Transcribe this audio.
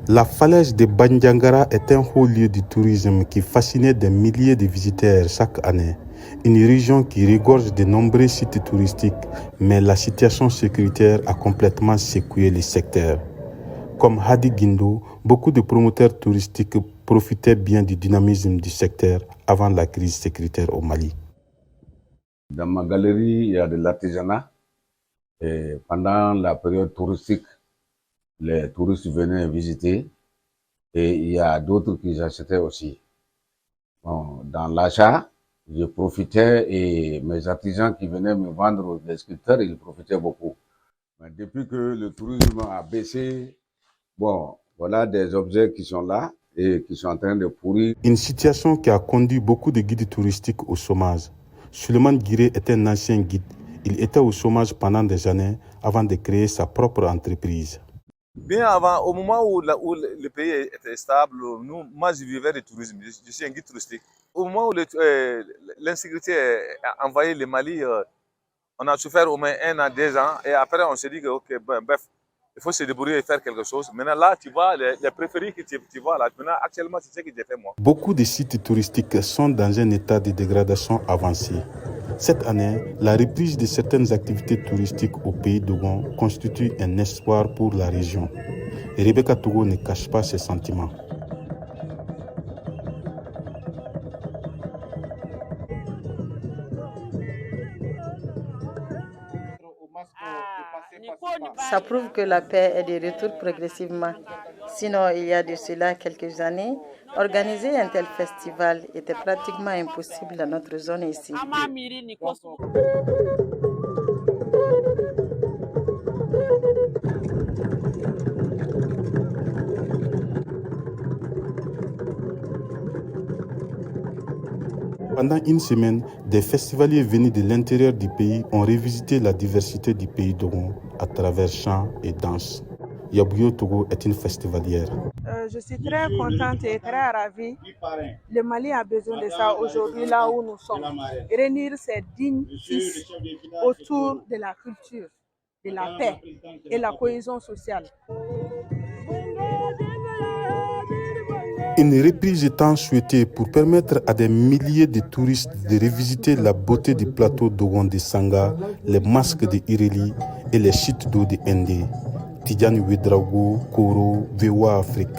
La falaise de Bandiangara est un haut lieu du tourisme qui fascinait des milliers de visiteurs chaque année. Une région qui regorge de nombreux sites touristiques, mais la situation sécuritaire a complètement secoué le secteur. Comme Hadi Guindo, beaucoup de promoteurs touristiques profitaient bien du dynamisme du secteur avant la crise sécuritaire au Mali. Dans ma galerie, il y a de l'artisanat. Et pendant la période touristique, les touristes venaient visiter et il y a d'autres qui achetaient aussi. Bon, dans l'achat, je profitais et mes artisans qui venaient me vendre des sculpteurs, ils profitaient beaucoup. Mais depuis que le tourisme a baissé, bon, voilà des objets qui sont là et qui sont en train de pourrir. Une situation qui a conduit beaucoup de guides touristiques au chômage. Suleiman Guiré est un ancien guide. Il était au chômage pendant des années avant de créer sa propre entreprise. Bien avant, au moment où le pays était stable, moi je vivais du tourisme, je suis un guide touristique. Au moment où l'insécurité a envahi le Mali, on a souffert au moins 1 an, 2 ans, et après on s'est dit que ok, bref, il faut se débrouiller et faire quelque chose. Maintenant là, tu vois, les préférés que tu vois là, maintenant actuellement c'est ce que j'ai fait moi. Beaucoup de sites touristiques sont dans un état de dégradation avancé. Cette année, la reprise de certaines activités touristiques au pays d'Ogon constitue un espoir pour la région. Et Rebecca Togo ne cache pas ses sentiments. Ça prouve que la paix est de retour progressivement. Sinon, il y a de cela quelques années, organiser un tel festival était pratiquement impossible dans notre zone ici. Pendant une semaine, des festivaliers venus de l'intérieur du pays ont revisité la diversité du pays d'Ogon à travers chants et danses. Yabouyo Togo est une festivalière. Je suis très contente et très ravie. Le Mali a besoin de ça aujourd'hui, là où nous sommes. Réunir ses dignes fils autour de la culture, de la paix et la cohésion sociale. Une reprise étant souhaitée pour permettre à des milliers de touristes de revisiter la beauté du plateau d'Ogon de Sanga, les masques de Ireli et les chutes d'eau de Ndé. Tidjane Ouedraogo, Koro, VOA Afrique.